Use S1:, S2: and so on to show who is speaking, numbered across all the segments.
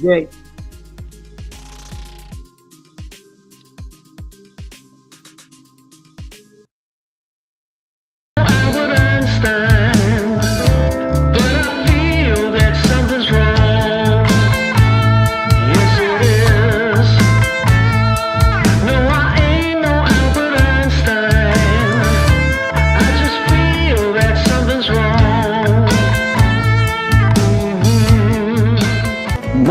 S1: Great.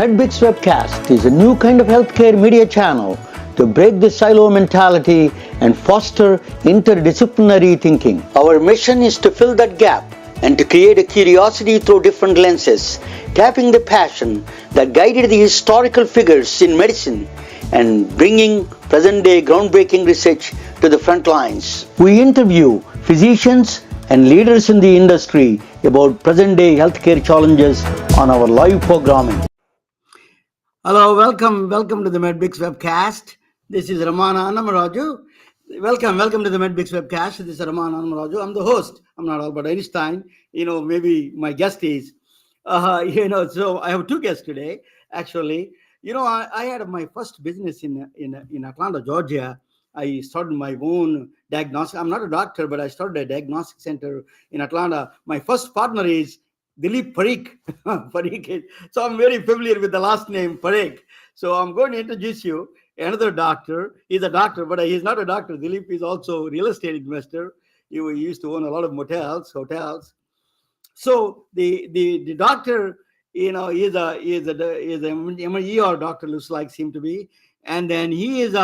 S2: MedBix Webcast is a new kind of healthcare media channel to break the silo mentality and foster interdisciplinary thinking. Our mission is to fill that gap and to create a curiosity through different lenses, tapping the passion that guided the historical figures in medicine and bringing present-day groundbreaking research to the front lines. We interview physicians and leaders in the industry about present-day healthcare challenges on our live programming. Hello, welcome to the MedBix Webcast. This is Ramana Annamaraju. Welcome to the MedBix Webcast. This is Ramana Annamaraju. I'm the host. I'm not Albert Einstein. Maybe my guest is. So I have two guests today. Actually, I had my first business in Atlanta, Georgia. I started my own diagnostic. I'm not a doctor, but I started a diagnostic center in Atlanta. My first partner is Dilip Parikh. So I'm very familiar with the last name Parikh. So I'm going to introduce you another doctor. He's a doctor, but he's not a doctor. Dilip is also a real estate investor. He used to own a lot of hotels. So the doctor, is a ER doctor, looks like, seem to be, and then he is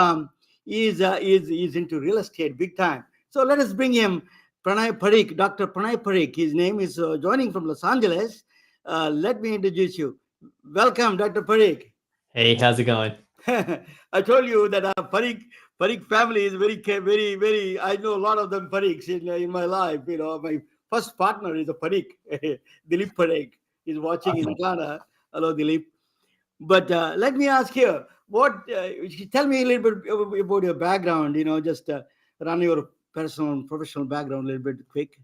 S2: into real estate big time. So let us bring him. Pranay Parikh, Dr. Pranay Parikh. His name is joining from Los Angeles. Let me introduce you. Welcome, Dr. Parikh.
S3: Hey, how's it going?
S2: I told you that Parikh family is very. I know a lot of them Parikhs in my life. My first partner is a Parikh, Dilip Parikh. He's watching in Atlanta. Hello, Dilip. But let me ask here, tell me a little bit about your background. Just run your personal and professional background a little bit quick.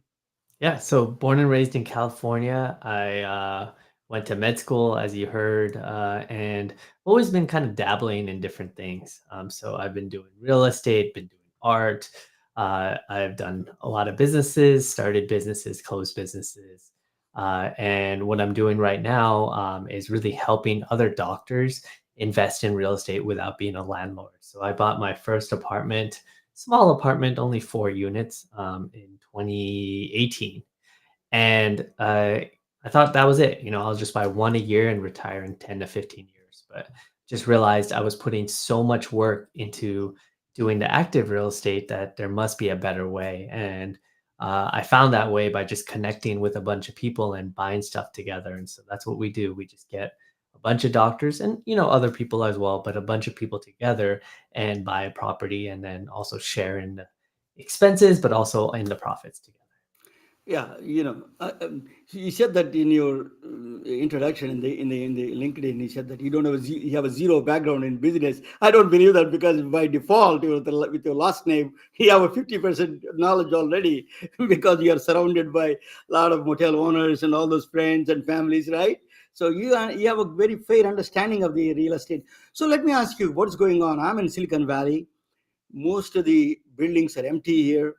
S3: Yeah, so born and raised in California. I went to med school, as you heard, and always been kind of dabbling in different things. So I've been doing real estate, been doing art. I've done a lot of businesses, started businesses, closed businesses. And what I'm doing right now is really helping other doctors invest in real estate without being a landlord. So I bought my first apartment, small apartment, only 4 units, in 2018. And I thought that was it. I'll just buy one a year and retire in 10 to 15 years. But just realized I was putting so much work into doing the active real estate that there must be a better way. And I found that way by just connecting with a bunch of people and buying stuff together. And so that's what we do. We just get a bunch of doctors and, other people as well, but a bunch of people together and buy a property and then also share in the expenses, but also in the profits together.
S2: Yeah, you said that in your introduction in the LinkedIn. You said that you have a zero background in business. I don't believe that, because by default, with your last name, you have a 50% knowledge already because you are surrounded by a lot of motel owners and all those friends and families, right? So you have a very fair understanding of the real estate. So let me ask you, what's going on? I'm in Silicon Valley. Most of the buildings are empty here.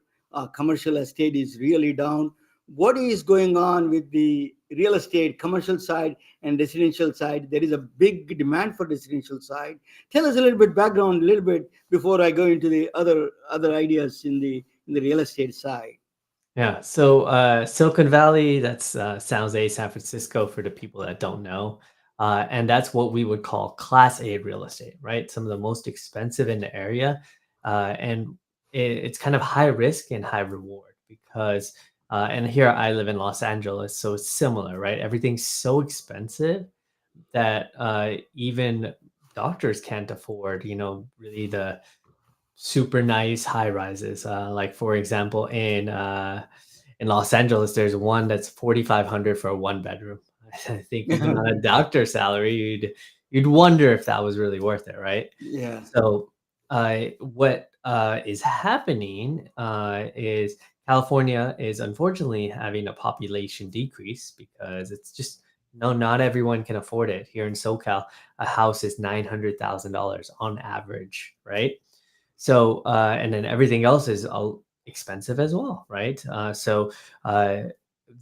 S2: Commercial estate is really down. What is going on with the real estate, commercial side and residential side? There is a big demand for residential side. Tell us a little bit background, a little bit, before I go into the other ideas in the real estate side.
S3: Yeah, so Silicon Valley, that's San Jose, San Francisco for the people that don't know. And that's what we would call Class A real estate, right? Some of the most expensive in the area. And it's kind of high risk and high reward because, and here I live in Los Angeles, so it's similar, right? Everything's so expensive that even doctors can't afford, really the super nice high rises. Like for example, in Los Angeles, there's one that's 4,500 for a one bedroom. I think on a doctor salary, you'd wonder if that was really worth it, right?
S2: Yeah.
S3: So what is happening is California is unfortunately having a population decrease because it's just No, not everyone can afford it. Here in SoCal, a house is $900,000 on average, right? So, and then everything else is expensive as well, right? Uh,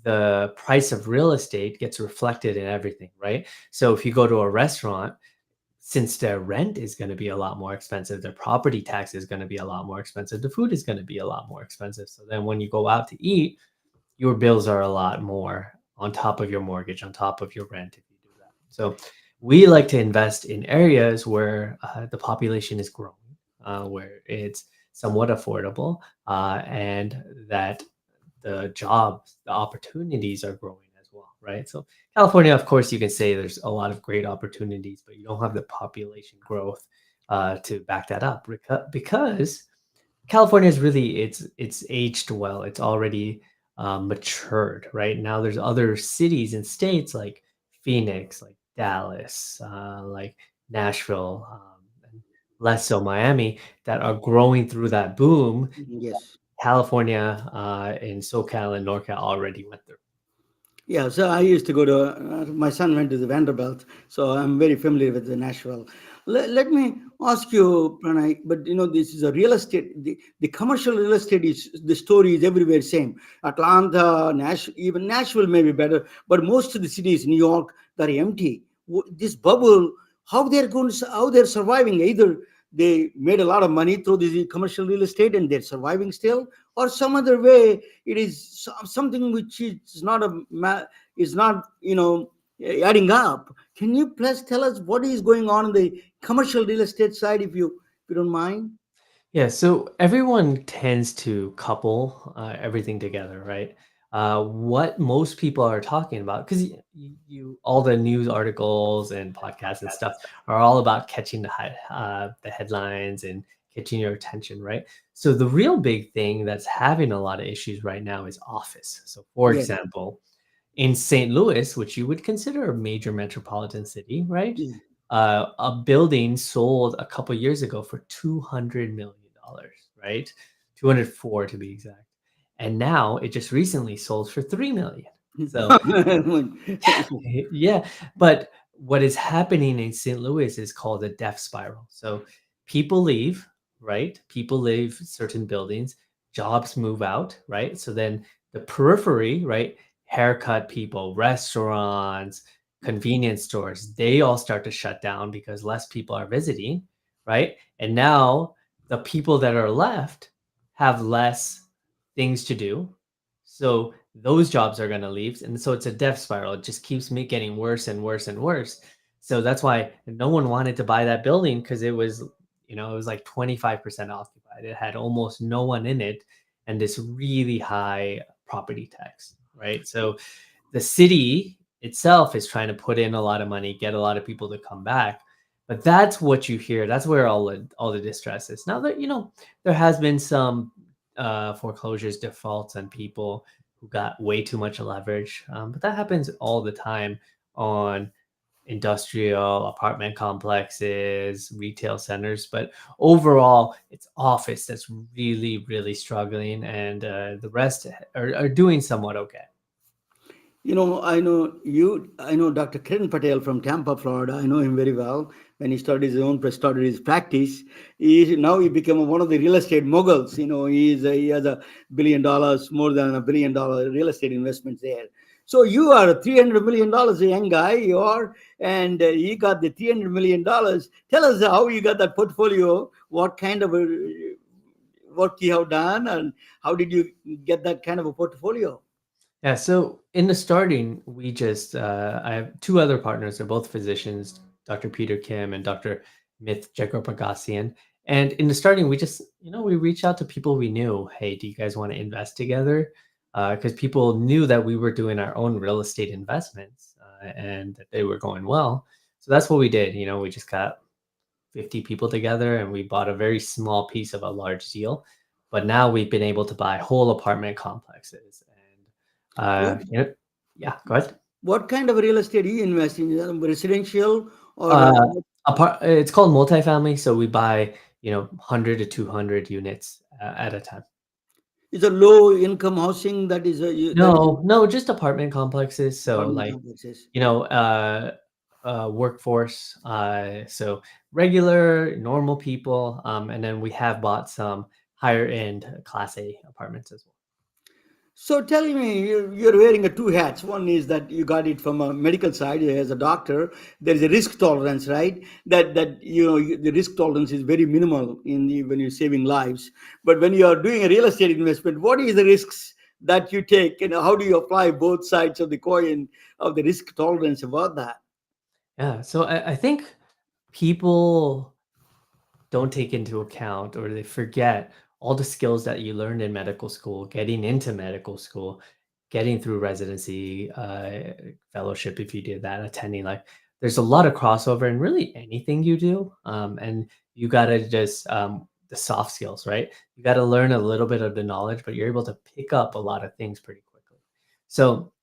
S3: the price of real estate gets reflected in everything, right? So if you go to a restaurant, since their rent is going to be a lot more expensive, their property tax is going to be a lot more expensive, the food is going to be a lot more expensive. So then when you go out to eat, your bills are a lot more on top of your mortgage, on top of your rent if you do that. So we like to invest in areas where the population is growing, where it's somewhat affordable, and that the jobs, the opportunities are growing as well, right? So California, of course, you can say there's a lot of great opportunities, but you don't have the population growth to back that up because California is really it's aged well. It's already matured, right? Now there's other cities and states like Phoenix, like Dallas, like Nashville, and less so Miami that are growing through that boom.
S2: Yes.
S3: California and SoCal and NorCal already went through.
S2: Yeah, so I used to go to, my son went to the Vanderbilt, so I'm very familiar with the Nashville. Let me ask you, Pranay, but this is a real estate, the commercial real estate is, the story is everywhere same. Atlanta, even Nashville may be better, but most of the cities, New York, they're empty. This bubble, how they're surviving, either they made a lot of money through the commercial real estate and they're surviving still, or some other way it is something which is not is not adding up. Can you please tell us what is going on the commercial real estate side, if you don't mind?
S3: Yeah, so everyone tends to couple everything together, right? What most people are talking about, because all the news articles and podcasts and stuff are all about catching the headlines and catching your attention, right? So the real big thing that's having a lot of issues right now is office. So, for
S2: Yes.
S3: example, in St. Louis, which you would consider a major metropolitan city, right?
S2: Yeah.
S3: A building sold a couple years ago for $200 million, right? 204 to be exact. And now it just recently sold for 3 million. So yeah, but what is happening in St. Louis is called a death spiral. So people leave, right? People leave certain buildings, jobs move out, right? So then the periphery, right? Haircut people, restaurants, convenience stores, they all start to shut down because less people are visiting, right? And now the people that are left have less things to do. So those jobs are going to leave. And so it's a death spiral. It just keeps me getting worse and worse and worse. So that's why no one wanted to buy that building because it was like 25% occupied. It had almost no one in it and this really high property tax, right? So the city itself is trying to put in a lot of money, get a lot of people to come back. But that's what you hear. That's where all the distress is. Now that there has been some foreclosures, defaults, and people who got way too much leverage. But that happens all the time on industrial apartment complexes, retail centers. But overall, it's office that's really, really struggling, and the rest are doing somewhat okay.
S2: I know Dr. Kiran Patel from Tampa, Florida. I know him very well. When he started his practice, now he became one of the real estate moguls. He has $1 billion, more than $1 billion real estate investments there. So you are a $300 million, a young guy, you are, and you got the $300 million. Tell us how you got that portfolio, what kind of work you have done, and how did you get that kind of a portfolio?
S3: Yeah, so in the starting, I have two other partners. They're both physicians, Dr. Peter Kim and Dr. Mith Jagopagasian. And in the starting, we reached out to people we knew. Hey, do you guys want to invest together? Because people knew that we were doing our own real estate investments and that they were going well. So that's what we did. We just got 50 people together and we bought a very small piece of a large deal. But now we've been able to buy whole apartment complexes. And,
S2: What
S3: yeah, go ahead.
S2: what kind of real estate you invest in? Is that residential or
S3: Uh, it's called multifamily. So we buy, 100 to 200 units at a time.
S2: Is a low income housing that is that is
S3: No, no, just apartment complexes. So
S2: apartment
S3: like,
S2: complexes.
S3: you know, workforce. So regular, normal people. And then we have bought some higher end Class A apartments as well.
S2: So tell me, you're wearing a two hats. One is that you got it from a medical side as a doctor. There is a risk tolerance, right? That the risk tolerance is very minimal when you're saving lives. But when you are doing a real estate investment, what is the risks that you take, and how do you apply both sides of the coin of the risk tolerance about that?
S3: Yeah. So I think people don't take into account or they forget all the skills that you learned in medical school, getting into medical school, getting through residency, fellowship, if you did that, attending, like, there's a lot of crossover in really anything you do. And you got to just, the soft skills, right? You got to learn a little bit of the knowledge, but you're able to pick up a lot of things pretty quickly. So,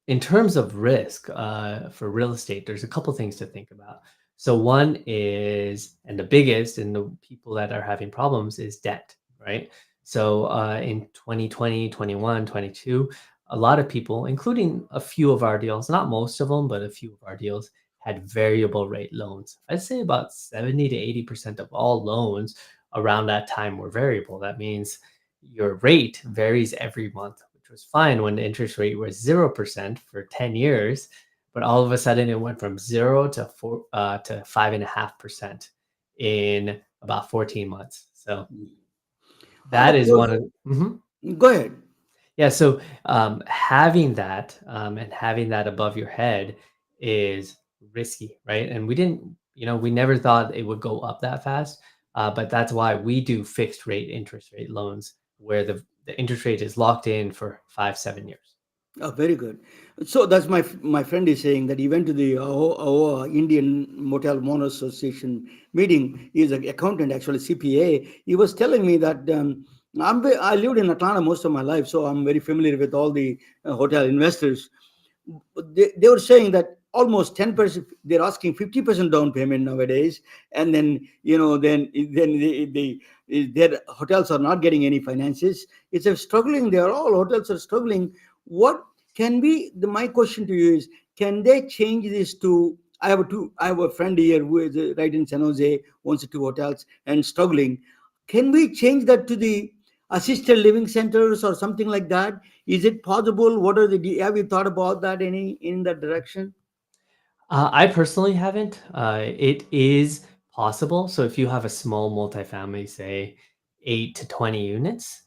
S3: in terms of risk, for real estate, there's a couple things to think about. So one is, and the biggest, and the people that are having problems is debt, right? So in 2020, 21, 22, a lot of people, including a few of our deals, not most of them, but a few of our deals had variable rate loans. I'd say about 70 to 80% of all loans around that time were variable. That means your rate varies every month, which was fine when the interest rate was 0% for 10 years, but all of a sudden it went from 0 to 5.5% in about 14 months. So
S2: How
S3: that is
S2: close?
S3: one of. Mhm.
S2: Go ahead.
S3: Yeah, so having that, and having that above your head is risky, right? And we didn't, we never thought it would go up that fast, but that's why we do fixed rate interest rate loans where the interest rate is locked in for 5, 7 years.
S2: Oh, very good. So that's my friend is saying that he went to the Indian Motel Owners Association meeting. He's an accountant, actually CPA. He was telling me that I lived in Atlanta most of my life, so I'm very familiar with all the hotel investors. They were saying that almost 10%, they're asking 50% down payment nowadays, and then their hotels are not getting any finances. It's a struggling. They are all hotels are struggling. What can be my question to you is, can they change this to, I have a friend here who is right in San Jose, owns two hotels and struggling. Can we change that to the assisted living centers or something like that? Is it possible? What are the, have you thought about that any in that direction?
S3: I personally haven't. It is possible. So if you have a small multifamily, say 8 to 20 units,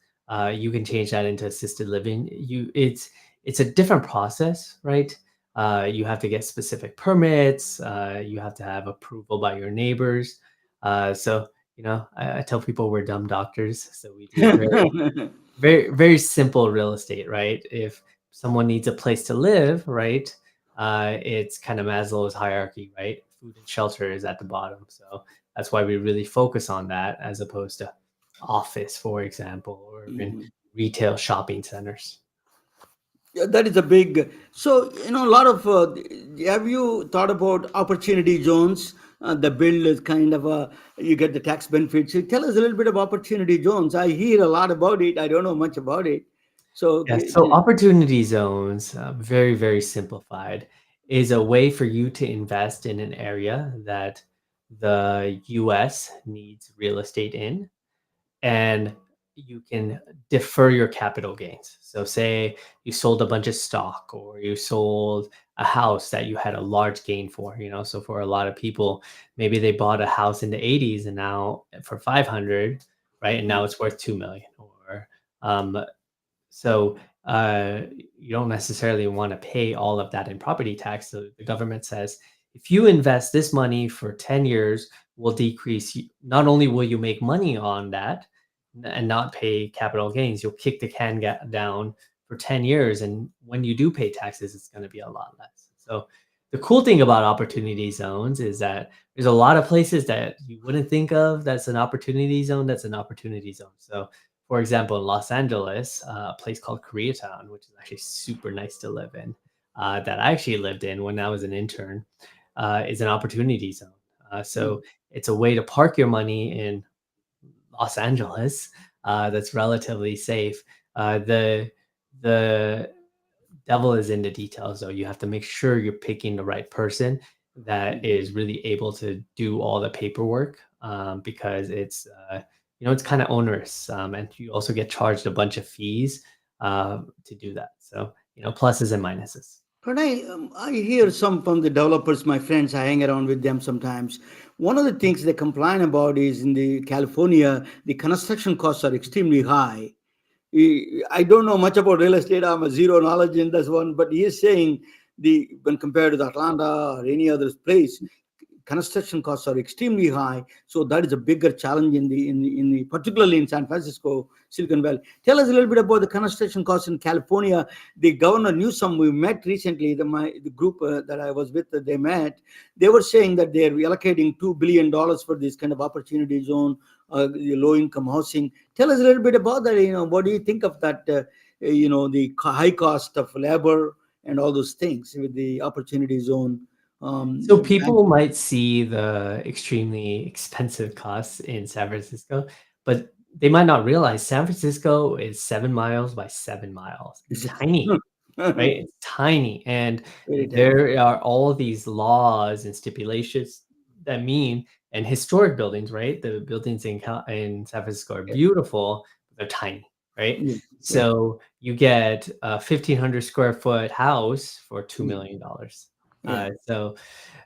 S3: you can change that into assisted living. It's a different process, right? You have to get specific permits. You have to have approval by your neighbors. So I tell people we're dumb doctors, so we do very, very simple real estate, right? If someone needs a place to live, right? It's kind of Maslow's hierarchy, right? Food and shelter is at the bottom. So that's why we really focus on that as opposed to office, for example, or in
S2: Mhm.
S3: retail shopping centers.
S2: Yeah, that is a big. So a lot of. Have you thought about opportunity zones? The bill is kind of a, you get the tax benefits. So tell us a little bit of opportunity zones. I hear a lot about it. I don't know much about it. So
S3: Yes. So opportunity zones, very, very simplified, is a way for you to invest in an area that the US needs real estate in, and you can defer your capital gains. So, say you sold a bunch of stock or you sold a house that you had a large gain for, So, for a lot of people, maybe they bought a house in the 80s and now for 500, right? And now it's worth 2 million. Or, um, so you don't necessarily want to pay all of that in property tax. So the government says if you invest this money for 10 years, will decrease. Not only will you make money on that and not pay capital gains, you'll kick the can down for 10 years. And when you do pay taxes, it's going to be a lot less. So the cool thing about opportunity zones is that there's a lot of places that you wouldn't think of that's an opportunity zone. That's an opportunity zone. So for example, in Los Angeles, a place called Koreatown, which is actually super nice to live in, that I actually lived in when I was an intern, is an opportunity zone. So it's a way to park your money in Los Angeles, that's relatively safe. The devil is in the details, though. You have to make sure you're picking the right person that is really able to do all the paperwork, because it's kind of onerous, and you also get charged a bunch of fees to do that. So pluses and minuses.
S2: Pranay, I hear some from the developers, my friends, I hang around with them sometimes. One of the things they complain about is in the California, the construction costs are extremely high. I don't know much about real estate. I'm a zero knowledge in this one, but he is saying the when compared to the Atlanta or any other place, construction costs are extremely high. So that is a bigger challenge in the particularly in San Francisco, Silicon Valley. Tell us a little bit about the construction costs in California. The governor Newsom, we met recently. The group that I was with, they met. They were saying that they're allocating $2 billion for this kind of opportunity zone, the low income housing. Tell us a little bit about that. What do you think of that? The high cost of labor and all those things with the opportunity zone.
S3: So
S2: Bank.
S3: people might see the extremely expensive costs in San Francisco, but they might not realize San Francisco is 7 miles by 7 miles. It's tiny, right? It's tiny. And
S2: Very tiny.
S3: there are all these laws and stipulations that mean, and historic buildings, right? The buildings in San Francisco are
S2: Yeah.
S3: beautiful, but they're tiny, right?
S2: Yeah. Yeah.
S3: So you get a 1,500 square foot house for $2
S2: Yeah.
S3: million.
S2: Yeah.
S3: So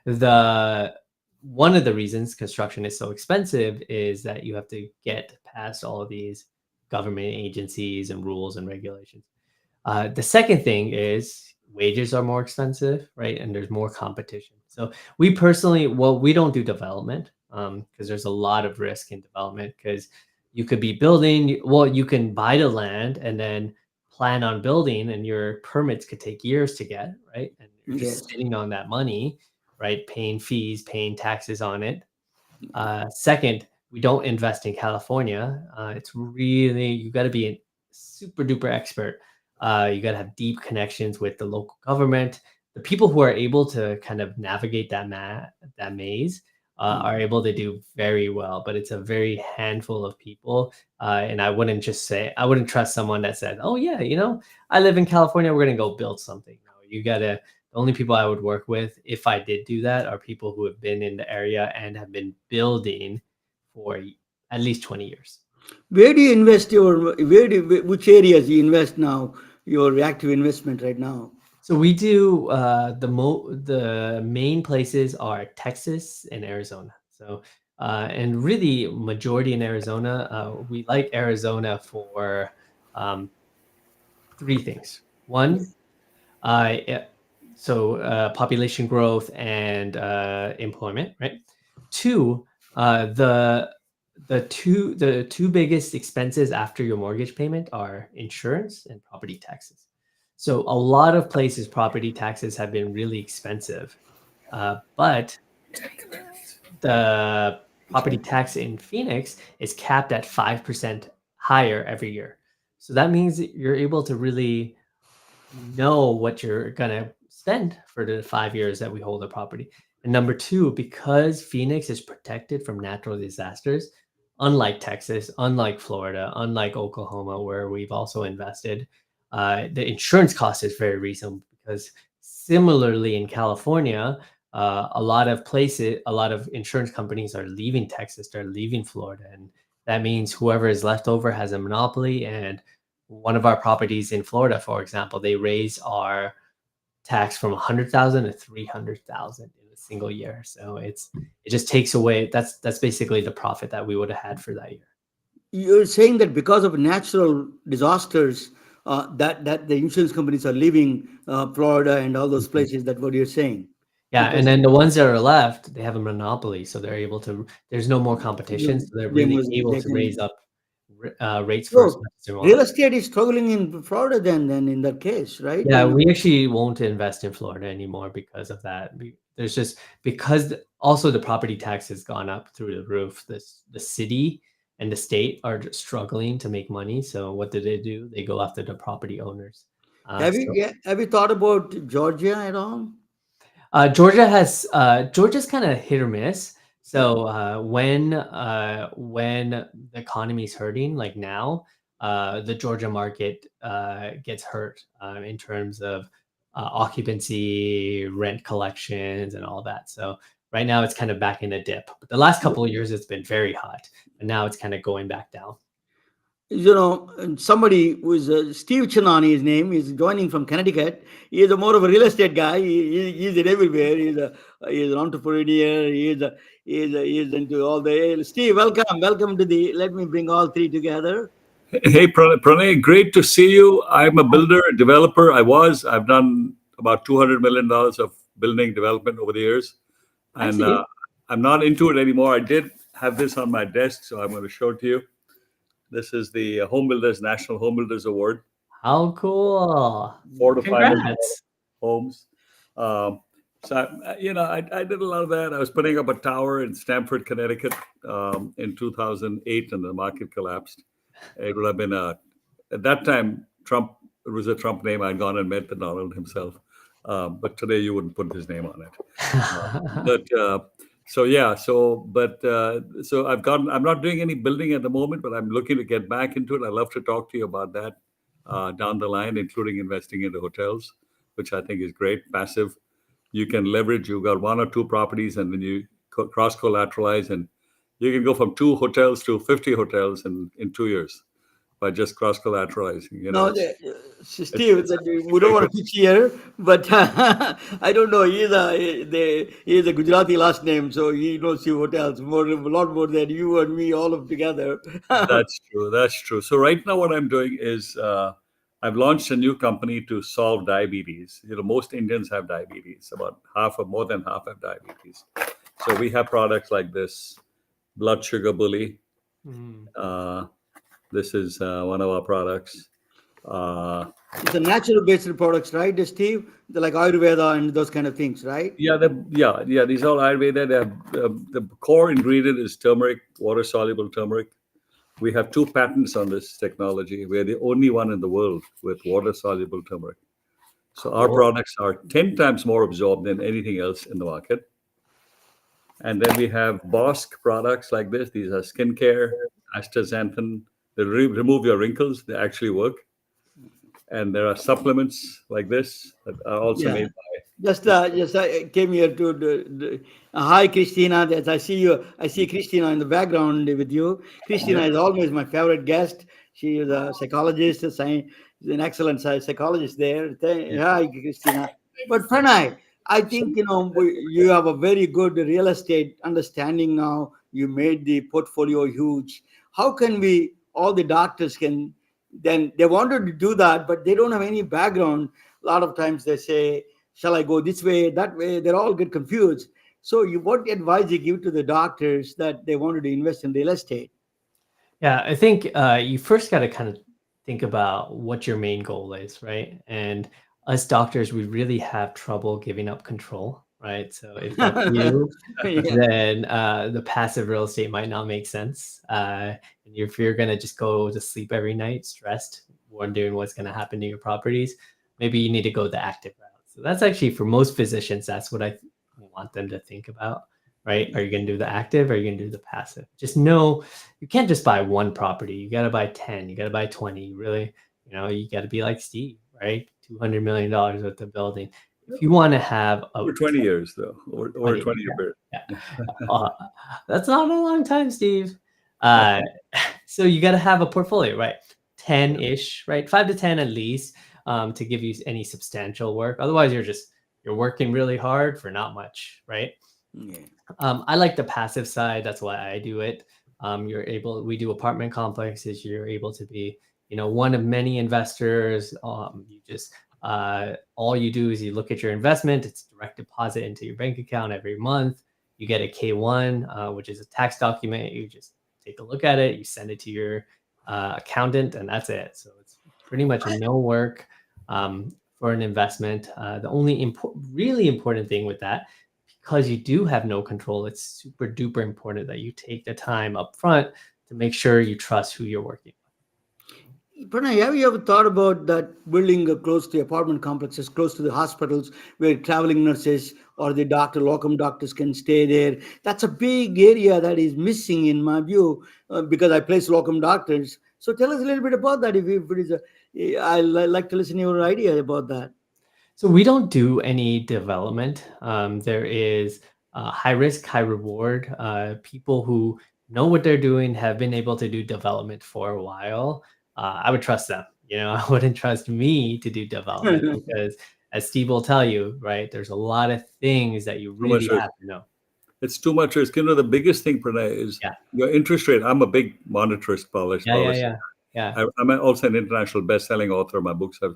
S3: the one of the reasons construction is so expensive is that you have to get past all of these government agencies and rules and regulations. The second thing is wages are more expensive, right? And there's more competition. So we personally, well, we don't do development because there's a lot of risk in development because you could be building, well, you can buy the land and then plan on building, and your permits could take years to get, right? And you're just
S2: Yes.
S3: sitting on that money, right? Paying fees, paying taxes on it. Second, we don't invest in California. It's really, you got to be a super duper expert. You got to have deep connections with the local government. The people who are able to kind of navigate that maze are able to do very well, but it's a very handful of people. And I wouldn't trust someone that said, oh, yeah, I live in California. We're going to go build something. No, the only people I would work with if I did do that are people who have been in the area and have been building for at least 20 years.
S2: Where do you invest which areas you invest now, your active investment right now?
S3: So we do the main places are Texas and Arizona. So and really majority in Arizona. We like Arizona for um, three things. One, Uh, yeah, population growth and employment, right? Two, the two biggest expenses after your mortgage payment are insurance and property taxes. So a lot of places, property taxes have been really expensive, but the property tax in Phoenix is capped at 5% higher every year. So that means that you're able to really know what you're gonna spend for the 5 years that we hold the property. And number two, because Phoenix is protected from natural disasters, unlike Texas, unlike Florida, unlike Oklahoma, where we've also invested, the insurance cost is very reasonable because similarly in California, a lot of insurance companies are leaving Texas, they're leaving Florida, and that means whoever is left over has a monopoly. And one of our properties in Florida, for example, they raise our tax from 100,000 to 300,000 in a single year. So it just takes away. That's basically the profit that we would have had for that year.
S2: You're saying that because of natural disasters, that the insurance companies are leaving Florida and all those
S3: Mhm.
S2: places. That's what you're saying,
S3: Yeah, and
S2: because
S3: then the ones that are left, they have a monopoly, so they're able to. There's no more competition, so they're
S2: they
S3: really
S2: must
S3: able
S2: they
S3: to
S2: can.
S3: raise up rates for as
S2: So
S3: much as they
S2: real
S3: want.
S2: estate is struggling in Florida then in that case, right?
S3: Yeah, we actually won't invest in Florida anymore because of that. There's just because also the property tax has gone up through the roof. The city and the state are just struggling to make money. So what do? They go after the property owners.
S2: Have you
S3: So
S2: yeah, have you thought about Georgia at all?
S3: Georgia's kind of hit or miss. So when the economy is hurting, like now, the Georgia market gets hurt in terms of occupancy, rent collections, and all that. So right now it's kind of back in a dip. But the last couple of years it's been very hot, and now it's kind of going back down.
S2: And somebody who is Steve Chinani, his name is joining from Connecticut. He is a more of a real estate guy. He's in everywhere. He's an entrepreneur. He is into all the. Steve, welcome to the. Let me bring all three together.
S1: Hey, Pranay, great to see you. I'm a builder, a developer. I've done about $200 million of building development over the years.
S2: I
S1: And
S2: see.
S1: I'm not into it anymore. I did have this on my desk, so I'm going to show it to you. This is the Home Builders National Home Builders Award,
S3: How cool!
S1: 4 to 5 million
S3: Congrats!
S1: homes. Um, I did a lot of that. I was putting up a tower in Stamford, Connecticut, in 2008, and the market collapsed. It would have been at that time, Trump, it was a Trump name. I'd gone and met the Donald himself. But today you wouldn't put his name on it. But so yeah, so I'm not doing any building at the moment, but I'm looking to get back into it. I'd love to talk to you about that down the line, including investing into hotels, which I think is great. Passive, you can leverage. You've got one or two properties, and then you cross collateralize, and you can go from 2 hotels to 50 hotels in 2 years by just cross collateralizing.
S2: No,
S1: It's
S2: Steve,
S1: it's
S2: we don't want
S1: great.
S2: to pitch here, but I don't know. He is a Gujarati last name, so he knows few hotels a lot more than you and me all of together.
S1: That's true. That's true. So right now, what I'm doing is I've launched a new company to solve diabetes. Most Indians have diabetes. About half or more than half have diabetes. So we have products like this blood sugar bully.
S3: Mm.
S1: Uh, this is one of our products. Uh,
S2: It's a natural based products, right, Steve? They're like Ayurveda and those kind of things, right?
S1: yeah. These are all Ayurveda. They have, the core ingredient is turmeric, water soluble turmeric. We have 2 patents on this technology. We're the only one in the world with water soluble turmeric. So our
S3: Cool.
S1: products are 10 times more absorbed than anything else in the market. And then we have Bosk products like this. These are skincare, astaxanthin. They remove your wrinkles. They actually work. And there are supplements like this that are also
S2: Yeah.
S1: made by
S2: Just I came here to hi Christina. That I see you. I see Christina in the background with you. Christina
S1: yeah.
S2: is always my favorite guest. She is a psychologist, she's an excellent psychologist there. Hi Christina. But Pranay, I think you have a very good real estate understanding now. You made the portfolio huge. How can we? All the doctors can. Then they wanted to do that, but they don't have any background. A lot of times they say, shall I go this way, that way? They all get confused. So, what advice you give to the doctors that they wanted to invest in real estate?
S3: Yeah, I think you first got to kind of think about what your main goal is, right? And us doctors, we really have trouble giving up control, right? So if that's you,
S2: Yeah.
S3: then the passive real estate might not make sense. And if you're going to just go to sleep every night stressed, wondering what's going to happen to your properties, maybe you need to go the active route. So that's actually for most physicians, that's what I want them to think about, right? Are you going to do the active or are you going to do the passive? Just know you can't just buy one property. You got to buy 10, you got to buy 20. You really, you got to be like Steve, right? $200 million worth of building. If you want to have a
S1: Over 20 years, though, over a
S3: 20,
S1: 20-year period.
S3: yeah. Uh, that's not a long time, Steve. Uh, so you got to have a portfolio, right? 10-ish, right? 5 to 10 at least, to give you any substantial work. Otherwise, you're working really hard for not much, right?
S2: Yeah.
S3: I like the passive side. That's why I do it. We do apartment complexes. You're able to be, one of many investors. All you do is you look at your investment. It's direct deposit into your bank account every month. You get a K1, which is a tax document. You just take a look at it. You send it to your accountant, and that's it. So it's pretty much no work for an investment. The only really important thing with that, because you do have no control, it's super duper important that you take the time up front to make sure you trust who you're working with.
S2: Pranay, have you ever thought about that building close to apartment complexes, close to the hospitals, where traveling nurses or the locum doctors can stay there? That's a big area that is missing, in my view, because I place locum doctors. So tell us a little bit about that. If it is like to listen to your idea about that.
S3: So we don't do any development. There is high risk, high reward. People who know what they're doing have been able to do development for a while. I would trust them. I wouldn't trust me to do development because, as Steve will tell you, right, there's a lot of things that you
S1: Too much
S3: really
S1: risk.
S3: have to know.
S1: It's too much risk. The biggest thing, Pranay, is
S3: Yeah,
S1: your interest rate. I'm a big monetarist
S3: yeah, yeah,
S1: policy.
S3: yeah, yeah.
S1: I'm also an international best-selling author. My books have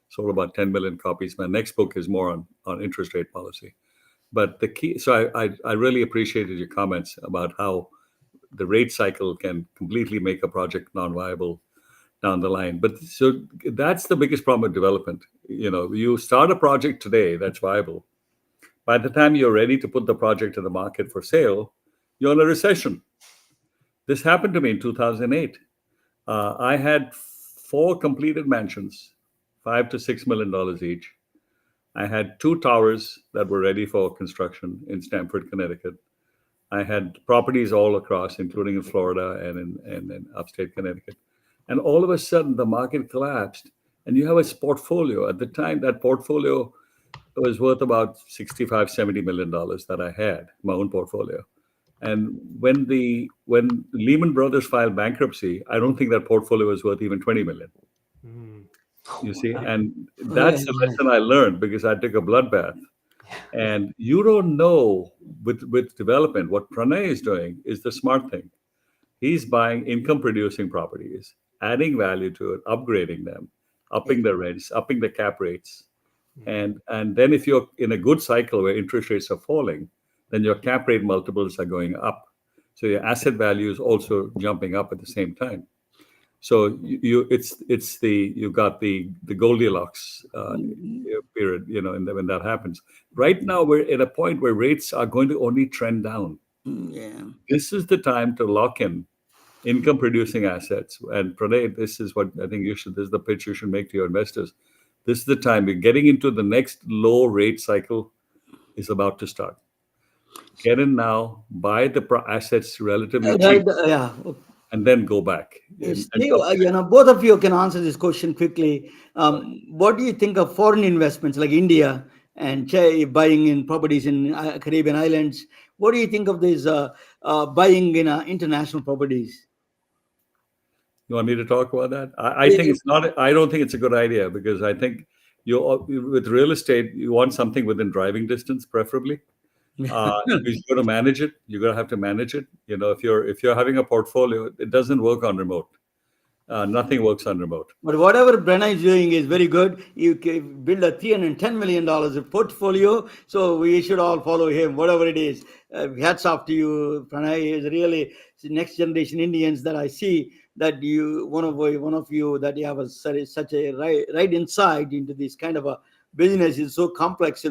S1: sold about 10 million copies. My next book is more on interest rate policy. But the key, so I really appreciated your comments about how the rate cycle can completely make a project non-viable down the line. But so that's the biggest problem with development. You start a project today that's viable. By the time you're ready to put the project to the market for sale, you're in a recession. This happened to me in 2008. I had four completed mansions, $5 to $6 million each. I had two towers that were ready for construction in Stamford, Connecticut. I had properties all across, including in Florida and in upstate Connecticut. And all of a sudden, the market collapsed. And you have a portfolio. At the time, that portfolio was worth about 65, $70 million that I had, my own portfolio. And when Lehman Brothers filed bankruptcy, I don't think that portfolio was worth even 20 million.
S3: Mm.
S1: You
S3: Oh,
S1: see,
S3: wow.
S1: and
S2: Yeah,
S1: that's the lesson I learned because I took a bloodbath. And you don't know with development what Pranay is doing is the smart thing. He's buying income producing properties, adding value to it, upgrading them,
S2: yeah.
S1: upping the rents, upping the cap rates.
S3: Mm.
S1: And then if you're in a good cycle where interest rates are falling, then your cap rate multiples are going up. So your asset value is also jumping up at the same time. So it's the you got the Goldilocks period, when that happens. Right now we're at a point where rates are going to only trend down.
S2: Yeah.
S1: This is the time to lock in income producing assets. And Pranay, this is what I think this is the pitch you should make to your investors. This is the time we're getting into the next low rate cycle is about to start. Get in now, buy the assets relatively cheap,
S2: Right. Yeah.
S1: and then go back and
S2: Steve,
S1: upgrade.
S2: both of you can answer this question quickly.
S1: Right.
S2: What do you think of foreign investments like India and buying in properties in Caribbean islands? What do you think of this buying in international properties?
S1: You want me to talk about that? I think
S2: Eh,
S1: it's not. I don't think it's a good idea because I think with real estate you want something within driving distance, preferably. Because you got to manage it. You're gonna have to manage it. If you're having a portfolio, it doesn't work on remote. Nothing works on remote.
S2: But whatever Brenna is doing is very good. You can build a $310 million portfolio. So we should all follow him, whatever it is. Hats off to you, Pranay. Is really the next generation Indians that I see that one of you that you have such a right insight into this kind of a business is so complex.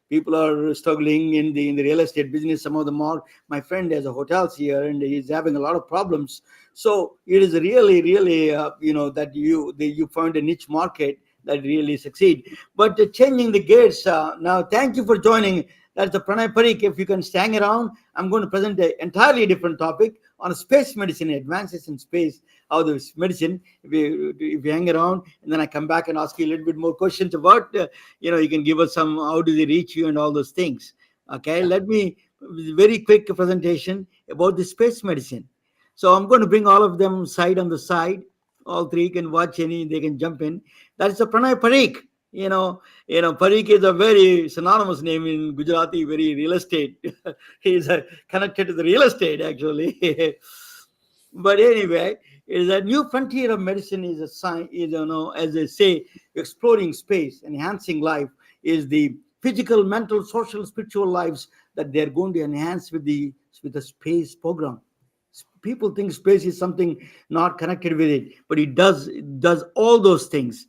S2: People are struggling in the real estate business. Some of them are. My friend has a hotels here and he's having a lot of problems. So it is really, really, that you found a niche market that really succeed. But changing the gears now. Thank you for joining. That's the Pranay Parikh. If you can hang around, I'm going to present an entirely different topic on space medicine, advances in space, how the medicine. If you hang around, and then I come back and ask you a little bit more questions about, you can give us some. How do they reach you and all those things? Okay,
S3: Yeah.
S2: let me very quick presentation about the space medicine. So I'm going to bring all of them side on the side. All three can watch any, they can jump in. That's the Pranay Parikh. Parikh is a very synonymous name in Gujarati, very real estate. He's connected to the real estate actually. But anyway, it is a new frontier of medicine is a sign, as they say, exploring space, enhancing life is the physical, mental, social, spiritual lives that they're going to enhance with the space program. People think space is something not connected with it, but it does all those things.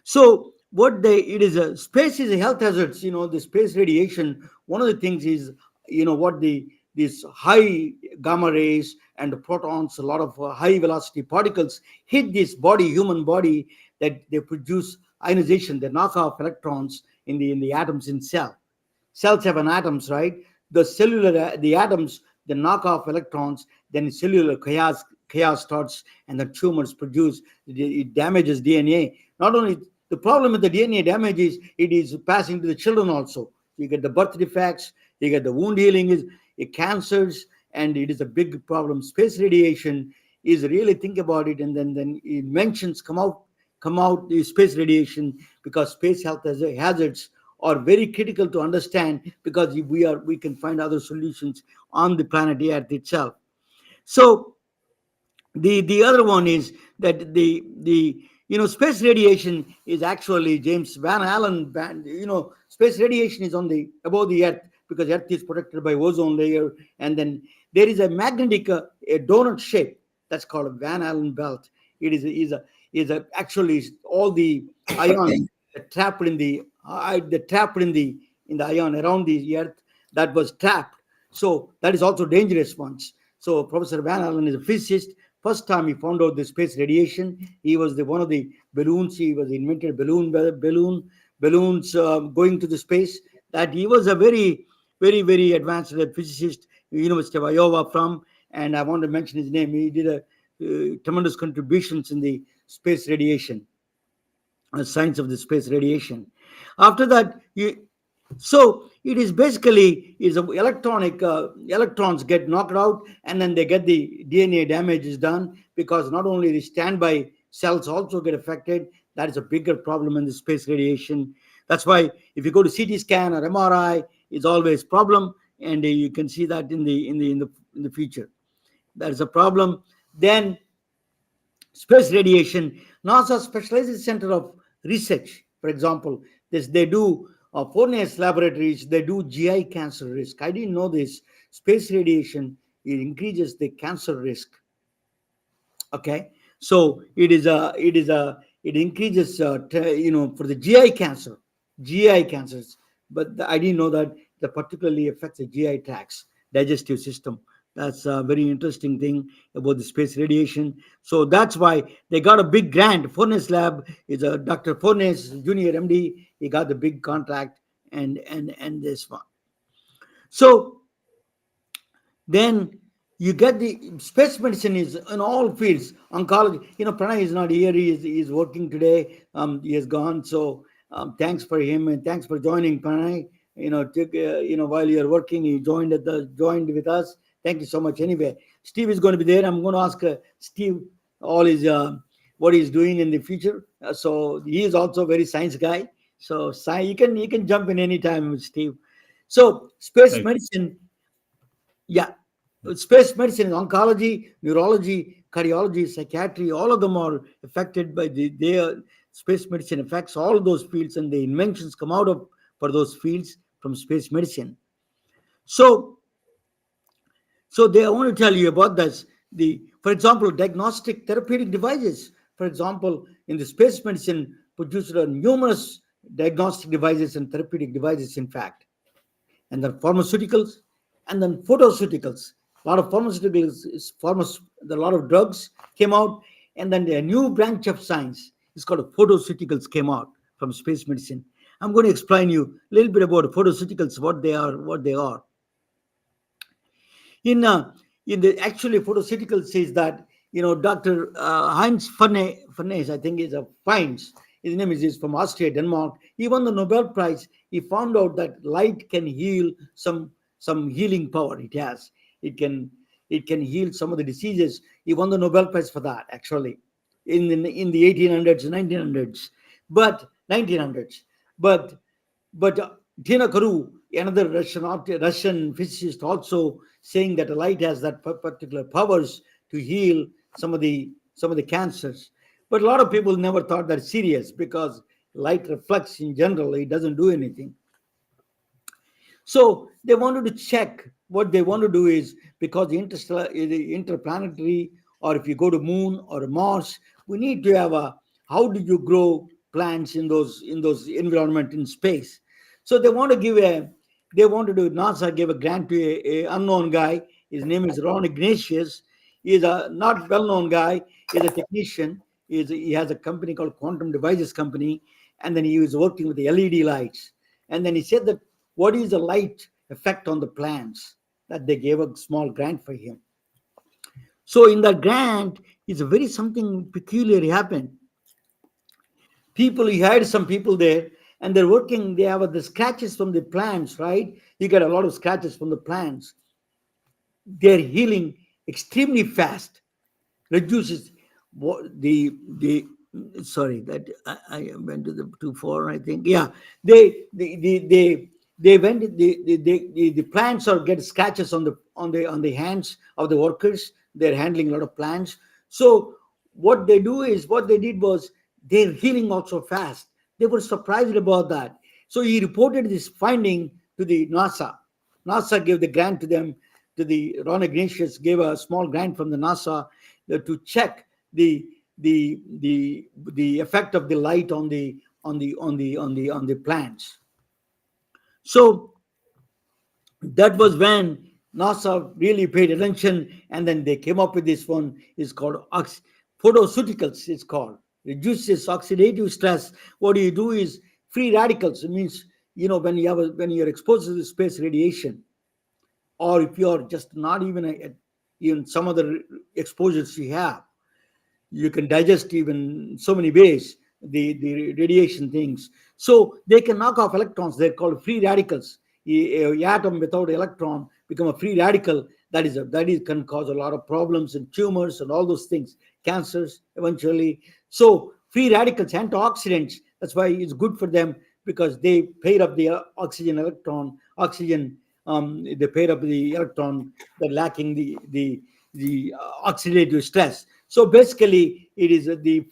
S2: So what they it is a space is a health hazards. The space radiation. One of the things is what the
S4: these high gamma rays and the protons, a lot of high velocity particles hit this body, human body, that they produce ionization. They knock off electrons in the atoms in cell. Cells have an atoms, right? The atoms, they knock off electrons, then cellular chaos starts, and the tumors produce. It damages DNA. Not only the problem with the DNA damage is it is passing to the children also. You get the birth defects, you get the wound healing, is cancers, and it is a big problem. Space radiation is really, think about it, and then inventions come out the space radiation, because space health hazards are very critical to understand, because we can find other solutions on the planet Earth itself. So the other one is that the space radiation is actually James Van Allen band. Space radiation is on the above the Earth, because Earth is protected by ozone layer, and then there is a magnetic a donut shape, that's called a Van Allen belt. It is actually all the ions that trapped in the ion around the Earth, that was trapped. So that is also dangerous ones. So Professor Van Allen is a physicist. First time he found out the space radiation, he was the one of the balloons. He was invented balloons going to the space. That he was a very, very, very advanced physicist, University of Iowa from. And I want to mention his name. He did a tremendous contributions in the space radiation, science of the space radiation. After that, so it is basically is a electronic electrons get knocked out, and then they get the DNA damage is done, because not only the standby cells also get affected. That is a bigger problem in the space radiation. That's why if you go to CT scan or MRI, it's always problem, and you can see that in the future. That is a problem. Then space radiation. NASA specialized center of research, for example, they do Fornes laboratories. They do GI cancer risk. I didn't know this. Space radiation, it increases the cancer risk. Okay, so it increases for the GI cancers. But I didn't know that that particularly affects the GI tracts, digestive system. That's a very interesting thing about the space radiation. So that's why they got a big grant. Fornes Lab is a Dr. Fornes, junior MD. He got the big contract, and this one. So then you get the space medicine is in all fields. Oncology. Pranay is not here. He is working today. He is gone. So thanks for him, and thanks for joining, Pranay. While you're working, he joined with us. Thank you so much. Anyway, Steve is going to be there. I'm going to ask Steve all his what he's doing in the future. So he is also a very science guy. So you can jump in anytime, Steve. So space
S1: Thank
S4: medicine, yeah, space medicine, oncology, neurology, cardiology, psychiatry, all of them are affected by their space medicine affects all those fields, and the inventions come out of for those fields from space medicine. So I want to tell you about this. For example, diagnostic therapeutic devices. For example, in the space medicine, produced numerous diagnostic devices and therapeutic devices, in fact, and then pharmaceuticals, and then photoceuticals. A lot of pharmaceuticals, a lot of drugs came out, and then a new branch of science is called photoceuticals came out from space medicine. I'm going to explain you a little bit about photoceuticals, what they are. In the actually pharmaceutical says that Dr. Heinz Furnace, I think is a Fines. His name is from Austria, Denmark. He won the Nobel Prize. He found out that light can heal some healing power. It has. It can heal some of the diseases. He won the Nobel Prize for that actually in the 1800s, 1900s, but 1900s. But Tina Karu, another Russian physicist, also saying that light has that particular powers to heal some of the cancers. But a lot of people never thought that serious, because light reflects in general; it doesn't do anything. So they wanted to check. What they want to do is, because the interplanetary, or if you go to Moon or Mars, we need to have a, how do you grow plants in those environment in space. So they want to give They wanted to, NASA gave a grant to a unknown guy. His name is Ron Ignatius. He is a not well-known guy. He's a technician. He has a company called Quantum Devices Company, and then he was working with the LED lights. And then he said that what is the light effect on the plants? That they gave a small grant for him. So in that grant, it's a very something peculiar happened. People, he hired some people there, and they're working. They have the scratches from the plants, right? You get a lot of scratches from the plants. They're healing extremely fast, reduces the sorry, that I went to the too far, I think. Yeah, they went, the plants are get scratches on the hands of the workers. They're handling a lot of plants. So what they did was they're healing also fast. They were surprised about that. So he reported this finding to the NASA. NASA gave the grant to them. To the Ron Ignatius gave a small grant from the NASA to check the effect of the light on the plants. So that was when NASA really paid attention, and then they came up with this one. It's called photoceuticals. It's called reduces oxidative stress. What do you do is free radicals. It means, when when you're exposed to the space radiation, or if you're just not even some other exposures you have, you can digest even so many ways the radiation things. So they can knock off electrons. They're called free radicals. A atom without electron become a free radical. That is can cause a lot of problems and tumors and all those things, cancers eventually. So free radicals, antioxidants. That's why it's good for them, because they pair up the oxygen. They pair up the electron. They're lacking the oxidative stress. So basically, it is the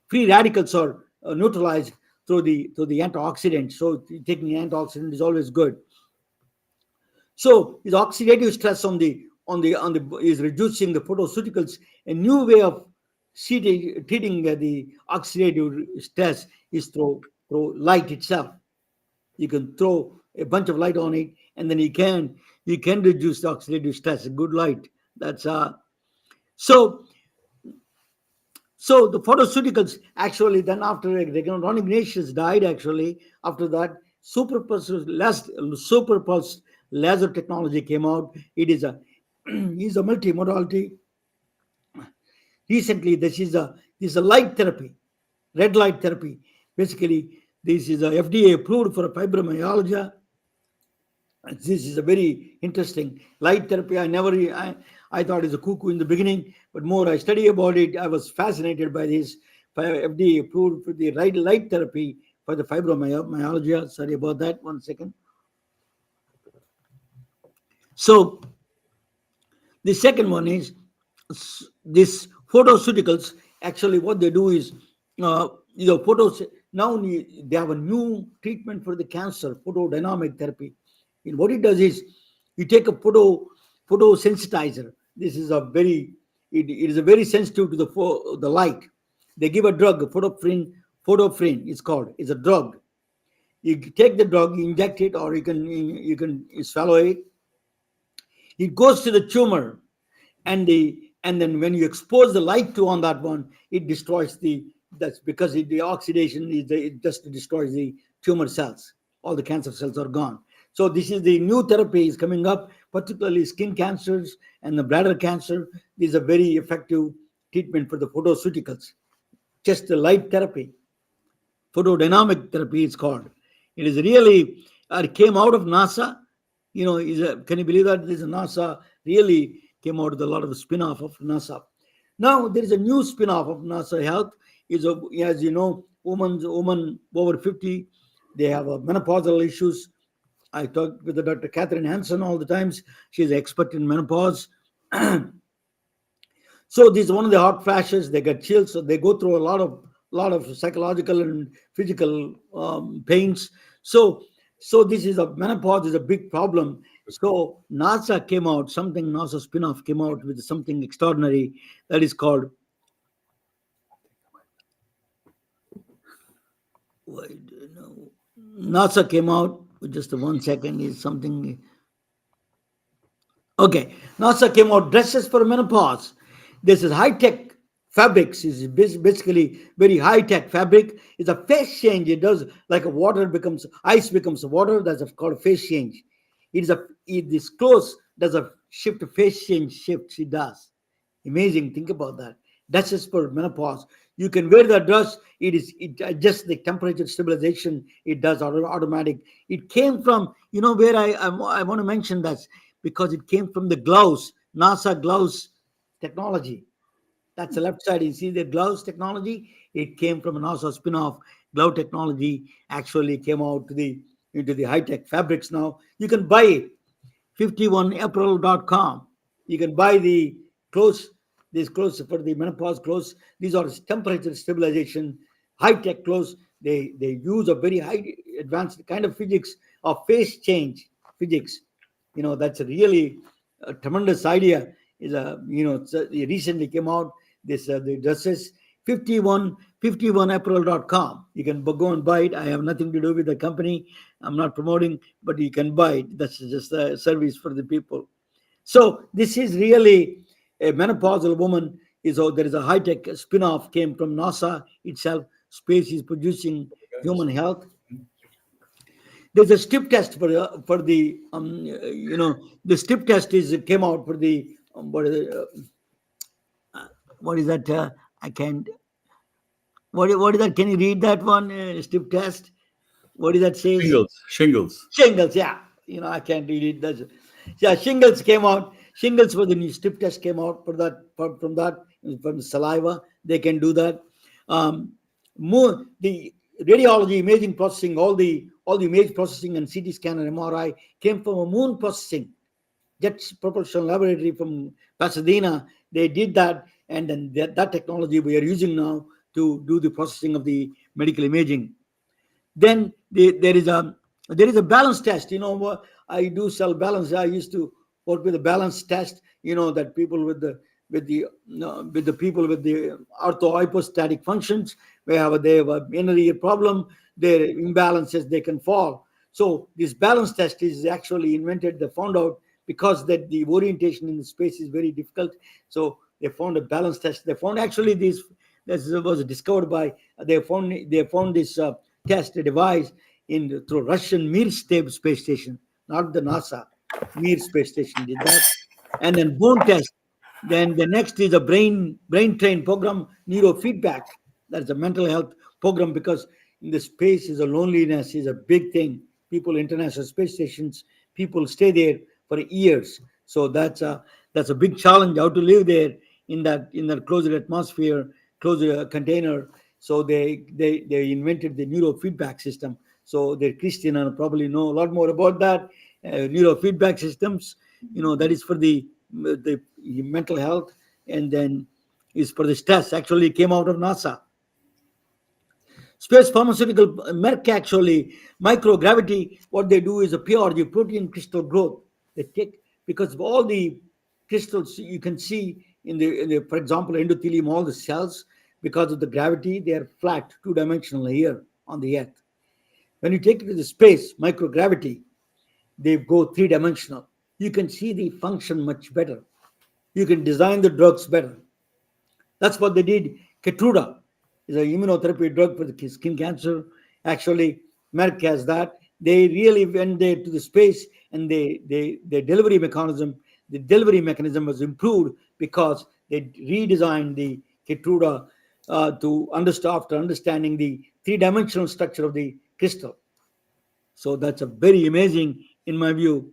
S4: free radicals are neutralized through the antioxidants. So taking the antioxidant is always good. So is oxidative stress on the is reducing the photoceuticals. A new way of treating the oxidative stress is through light itself. You can throw a bunch of light on it, and then you can reduce the oxidative stress. Good light. That's so So the pharmaceuticals actually then after Ron Ignatius died, actually after that superpulsed laser technology came out. It is a is a multimodality. Recently, this is a light therapy, red light therapy. Basically, this is a FDA approved for fibromyalgia. This is a very interesting light therapy. I thought it's a cuckoo in the beginning, but more I study about it, I was fascinated by this. FDA approved for the light therapy for the fibromyalgia. Sorry about that. 1 second. So the second one is this photoceuticals. Actually, what they do is, photos. Now they have a new treatment for the cancer, photodynamic therapy. And what it does is, you take a photosensitizer. This is it is a very sensitive to the light. They give a drug, photophrine. It's called. It's a drug. You take the drug, you inject it, or you can swallow it. It goes to the tumor, and then when you expose the light to on that one, it destroys that's because the oxidation it just destroys the tumor cells. All the cancer cells are gone. So this is the new therapy is coming up, particularly skin cancers and the bladder cancer. This is a very effective treatment for the photoceuticals. Just the light therapy, photodynamic therapy is called. It is really came out of NASA. Can you believe that? This is NASA really came out with a lot of the spin-off of NASA. Now there is a new spin-off of NASA Health. As you know, women over 50, they have menopausal issues. I talk with the Dr. Catherine Hansen all the times. She's an expert in menopause. So this is one of the hot flashes. They get chills. So they go through a lot of psychological and physical pains. So this is menopause is a big problem. So NASA spin-off came out with something extraordinary that is called. NASA came out Just 1 second is something. Okay, NASA came out dresses for menopause. This is high tech fabrics. Is basically very high tech fabric. It's a phase change. It does like a water becomes ice becomes water. That's called a phase change. This clothes does a shift phase change shifts. It does. Amazing. Think about that. Dresses for menopause. You can wear the dress. It adjusts the temperature stabilization. It does automatic. It came from where I want to mention that because it came from the gloves, NASA gloves technology. That's the left side. You see the gloves technology? It came from a NASA spin-off. Glove technology actually came out to the into the high-tech fabrics now. You can buy it. 51april.com. You can buy the clothes, these clothes for the menopause clothes. These are temperature stabilization, high-tech clothes. They use a very high advanced kind of physics of phase change physics. That's a really a tremendous idea. Is it recently came out this the dresses 51april.com. You can go and buy it. I have nothing to do with the company. I'm not promoting, but you can buy it. That's just a service for the people. So this is really a menopausal woman. There is a high tech spin off came from NASA itself. Space is producing human health. There's a STIP test for the the STIP test is came out for the what is that? I can't. What is that? Can you read that one? STIP test. What is that says?
S1: Shingles.
S4: Shingles. Yeah, I can't read it. Yeah. Shingles came out. Shingles for the new STIP test came out for that from the saliva. They can do that. More the radiology imaging processing, all the image processing and CT scan and MRI came from a moon processing. Jet Propulsion Laboratory from Pasadena. They did that, and then that technology we are using now to do the processing of the medical imaging. Then there is a balance test. I do sell balance. I used to work with a balance test. That people with the people with the orthohypostatic functions, where they have a inner ear problem, their imbalances, they can fall. So this balance test is actually invented. They found out because that the orientation in the space is very difficult. So they found a balance test. They found actually this was discovered by they found this test device in through Russian Mir space station, not the NASA. Mir space station did that, and then bone test. Then the next is a brain train program, neurofeedback. That's a mental health program because in the space is a loneliness is a big thing. People international space stations, people stay there for years. So that's a big challenge how to live there in that closed atmosphere, closed container. So they invented the neurofeedback system. So the Christian probably know a lot more about that neurofeedback systems. That is for the mental health, and then is for the stress. Actually, came out of NASA. Space pharmaceutical Merck actually microgravity. What they do is a PRG protein crystal growth. They take because of all the crystals you can see in the for example endothelium, all the cells because of the gravity they are flat, two-dimensional here on the Earth. When you take it to the space microgravity, they go three-dimensional. You can see the function much better. You can design the drugs better. That's what they did. Keytruda is an immunotherapy drug for the skin cancer. Actually, Merck has that. They really went there to the space, and their delivery mechanism was improved because they redesigned the Keytruda after understanding the three-dimensional structure of the crystal. So that's a very amazing, in my view.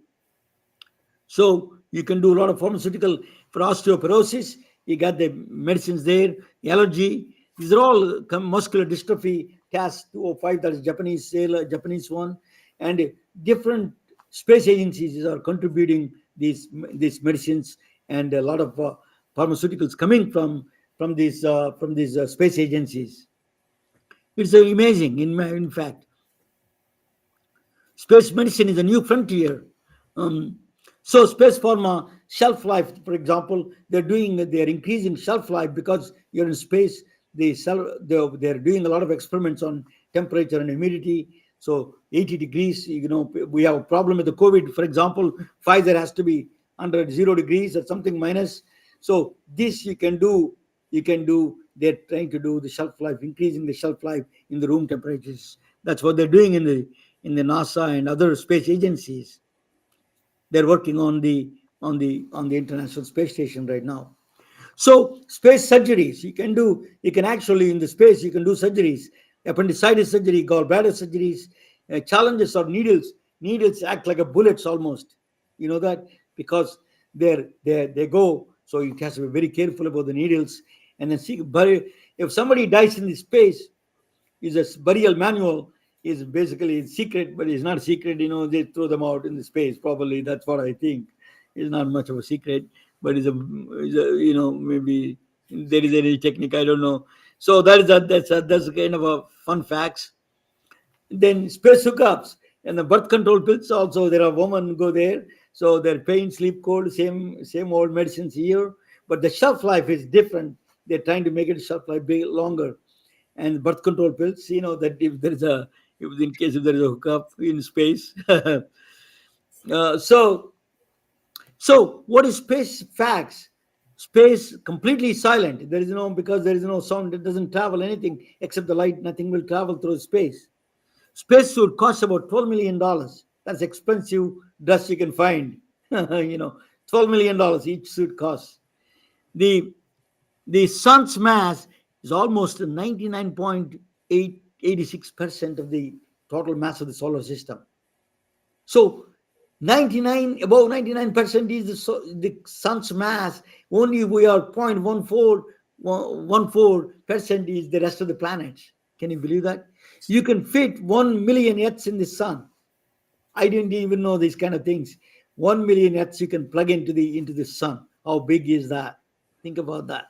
S4: So you can do a lot of pharmaceutical for osteoporosis. You got the medicines there, allergy. These are all muscular dystrophy, CAS 205, that is Japanese one, and different space agencies are contributing these medicines, and a lot of pharmaceuticals coming from these space agencies. It's amazing. In fact, space medicine is a new frontier. Um, so space pharma shelf life, for example, they're increasing shelf life because you're in space. They're doing a lot of experiments on temperature and humidity. So 80 degrees, we have a problem with the COVID. For example, Pfizer has to be under 0 degrees or something minus. So this you can do. They're trying to do the shelf life, increasing the shelf life in the room temperatures. That's what they're doing in the NASA and other space agencies. They're working on the International Space Station right now. So space surgeries you can actually in the space you can do surgeries, appendicitis surgery, gallbladder surgeries. Challenges are needles. Needles act like a bullets almost. You know that because they go. So it has to be very careful about the needles. And then see, but if somebody dies in the space, is a burial manual is basically secret, but it's not secret. They throw them out in the space. Probably that's what I think. It's not much of a secret, but it's a maybe there is any technique. I don't know. So that's kind of a fun facts. Then space hookups and the birth control pills also. There are women go there, so their pain, sleep, cold, same old medicines here, but the shelf life is different. They're trying to make it shelf life big longer. And birth control pills, that if there is a hookup in space. So what is space facts? Space completely silent. There is no because there is no sound. It doesn't travel anything except the light. Nothing will travel through space. Spacesuit costs about $12 million. That's expensive dress you can find. $12 million each suit costs. The the sun's mass is almost 99.886% of the total mass of the solar system. So above 99% is the sun's mass. Only we are 0.14% is the rest of the planets. Can you believe that? You can fit 1 million Earths in the sun. I didn't even know these kind of things. 1 million Earths you can plug into the sun. How big is that? Think about that.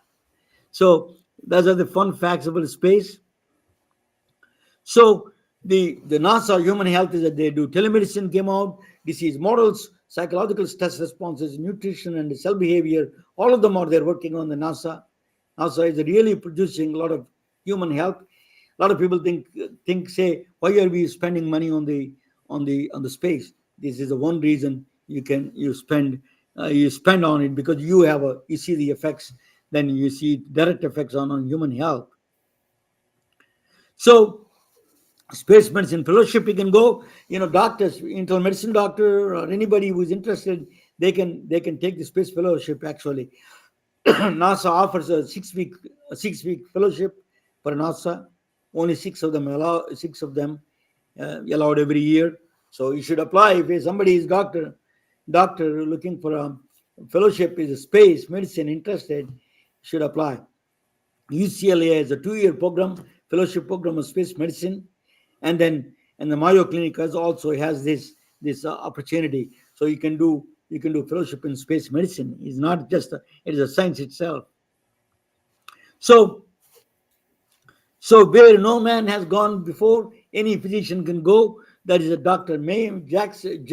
S4: So those are the fun facts about space. So the NASA human health is that they do telemedicine came out, disease models, psychological stress responses, nutrition and cell behavior. All of them are there working on the NASA. NASA is really producing a lot of human health. A lot of people say, why are we spending money on the space? This is the one reason you spend on it, because you see the effects, then you see direct effects on human health. So space medicine fellowship, you can go, doctors, internal medicine doctor or anybody who's interested, they can take the space fellowship actually. NASA offers a 6-week fellowship for NASA. Only six of them allowed every year. So you should apply if somebody is doctor looking for a fellowship is a space medicine interested, should apply. UCLA has a 2-year program, fellowship program of space medicine, and the Mayo Clinic also has this opportunity. So you can do fellowship in space medicine. It's not just it is a science itself. So where no man has gone before, any physician can go. That is a Dr. Mae Jemison.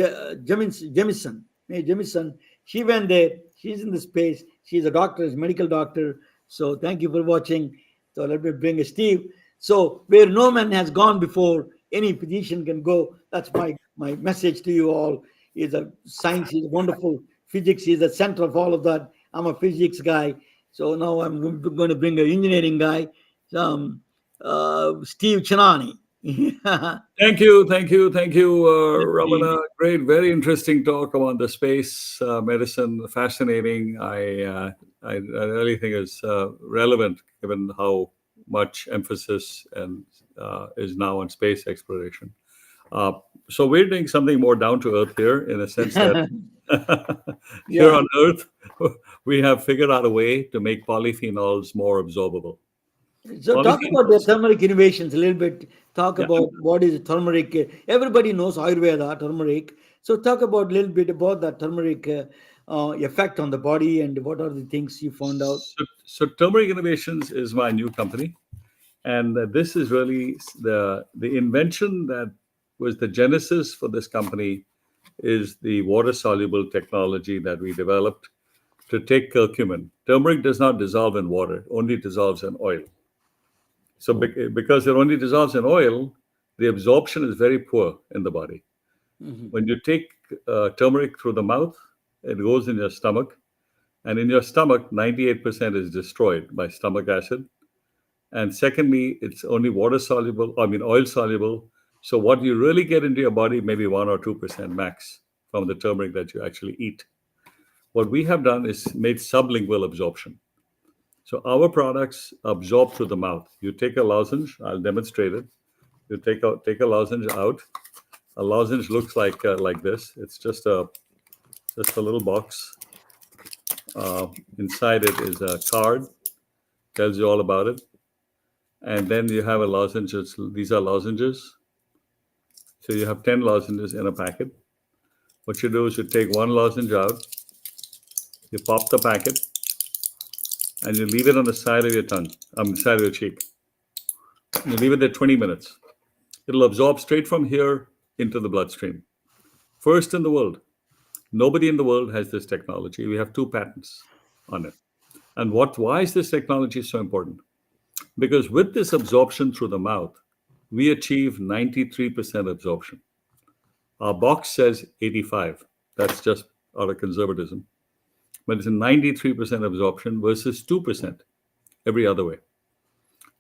S4: Mae Jemison. She went there. She's in the space. She's a doctor, a medical doctor. So thank you for watching. So let me bring Steve. So where no man has gone before, any physician can go. That's my message to you all. Is a science is wonderful. Physics is the center of all of that. I'm a physics guy. So now I'm going to bring an engineering guy. Steve Chinani.
S1: Thank you, Ramana. Great, very interesting talk about the space medicine. Fascinating. I really think it's relevant given how much emphasis and is now on space exploration. So we're doing something more down to earth here, in a sense that here on Earth we have figured out a way to make polyphenols more absorbable.
S4: So talk about the turmeric innovations a little bit. Talk about what is turmeric. Everybody knows Ayurveda, turmeric. So talk about a little bit about the turmeric effect on the body and what are the things you found out.
S1: So Turmeric Innovations is my new company. And this is really the invention that was the genesis for this company is the water-soluble technology that we developed to take curcumin. Turmeric does not dissolve in water, only dissolves in oil. So because it only dissolves in oil, the absorption is very poor in the body.
S4: Mhm.
S1: When you take turmeric through the mouth, it goes in your stomach, and in your stomach, 98% is destroyed by stomach acid. And secondly, it's only water soluble, I mean, oil soluble. So what you really get into your body, maybe 1 or 2% max from the turmeric that you actually eat. What we have done is made sublingual absorption. So our products absorb through the mouth. You take a lozenge, I'll demonstrate it. You take a lozenge out. A lozenge looks like this. It's just a little box. Inside it is a card, tells you all about it. And then you have a lozenge. These are lozenges. So you have 10 lozenges in a packet. What you do is you take one lozenge out, you pop the packet, and you leave it on the side of your tongue, on the side of your cheek. You leave it there 20 minutes. It'll absorb straight from here into the bloodstream. First in the world. Nobody in the world has this technology. We have 2 patents on it. And why is this technology so important? Because with this absorption through the mouth, we achieve 93% absorption. Our box says 85. That's just out of conservatism. But it's a 93% absorption versus 2% every other way.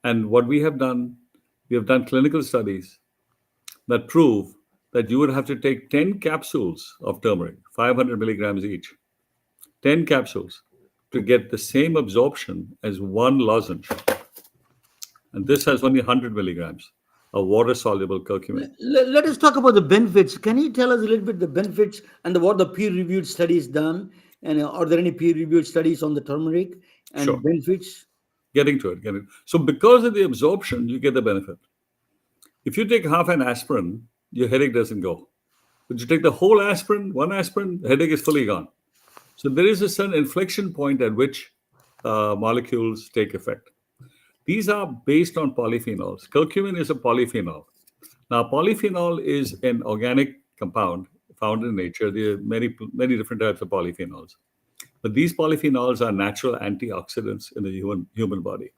S1: And what we have done clinical studies that prove that you would have to take 10 capsules of turmeric, 500 milligrams each, 10 capsules to get the same absorption as one lozenge. And this has only 100 milligrams of water-soluble curcumin.
S4: Let us talk about the benefits. Can you tell us a little bit the benefits and what the peer-reviewed studies done? And are there any peer-reviewed studies on the turmeric and
S1: Sure.
S4: benefits?
S1: Getting to it. So because of the absorption, you get the benefit. If you take half an aspirin, your headache doesn't go. But you take the whole aspirin, one aspirin, the headache is fully gone. So there is a certain inflection point at which molecules take effect. These are based on polyphenols. Curcumin is a polyphenol. Now, polyphenol is an organic compound found in nature. There are many different types of polyphenols. But these polyphenols are natural antioxidants in the human body.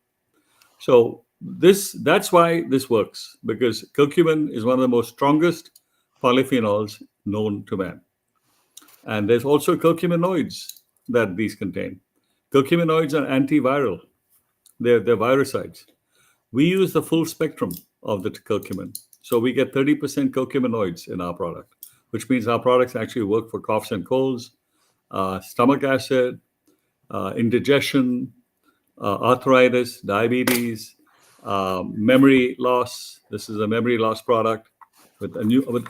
S1: So that's why this works, because curcumin is one of the most strongest polyphenols known to man. And there's also curcuminoids that these contain. Curcuminoids are antiviral. They're virucides. We use the full spectrum of the curcumin. So we get 30% curcuminoids in our product, which means our products actually work for coughs and colds, stomach acid, indigestion, arthritis, diabetes, memory loss. This is a memory loss product with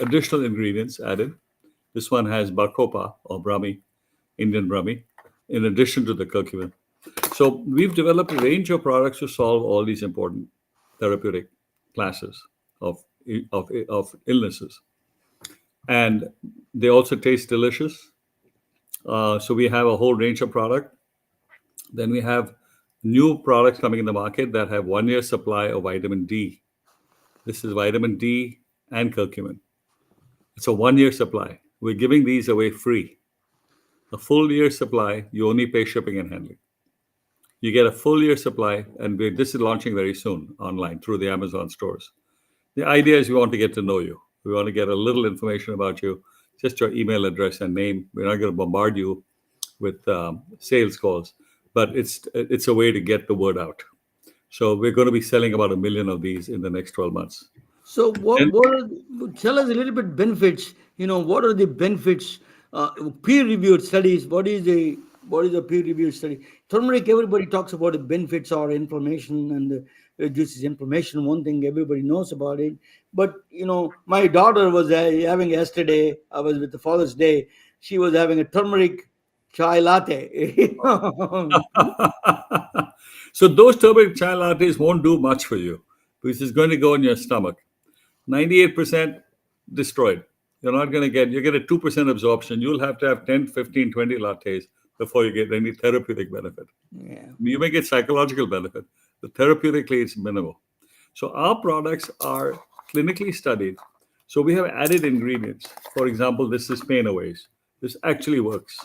S1: additional ingredients added. This one has Bacopa or Brahmi, Indian Brahmi, in addition to the curcumin. So we've developed a range of products to solve all these important therapeutic classes of illnesses. And they also taste delicious. So we have a whole range of product. Then we have new products coming in the market that have 1 year supply of vitamin D. This is vitamin D and curcumin. It's a 1 year supply. We're giving these away free. A full year supply, you only pay shipping and handling. You get a full year supply, and this is launching very soon online through the Amazon stores. The idea is we want to get to know you. We want to get a little information about you, just your email address and name. We're not going to bombard you with sales calls, but it's a way to get the word out. So we're going to be selling about 1 million of these in the next 12 months.
S4: So tell us a little bit benefits. What are the benefits? Peer-reviewed studies. What is a peer-reviewed study? Turmeric. Everybody talks about the benefits or inflammation, and reduces inflammation. One thing everybody knows about it. But my daughter was having yesterday. I was with the Father's Day. She was having a turmeric chai latte.
S1: So those turmeric chai lattes won't do much for you, because it's going to go in your stomach. 98% destroyed. You're not going to you get a 2% absorption. You'll have to have 10, 15, 20 lattes before you get any therapeutic benefit.
S4: Yeah.
S1: You may get psychological benefit, but therapeutically it's minimal. So our products are clinically studied. So we have added ingredients. For example, this is pain aways. This actually works.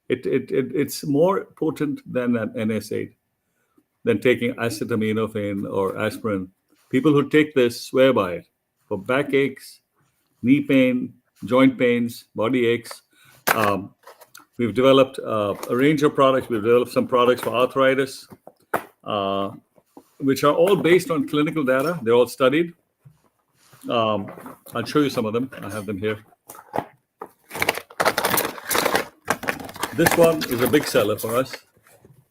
S1: It's more potent than an NSAID, than taking acetaminophen or aspirin. People who take this swear by it for backaches, knee pain, joint pains, body aches. Um, we've developed a range of products. We've developed some products for arthritis, uh, which are all based on clinical data. They're all studied. I'll show you some of them. I have them here. This one is a big seller for us.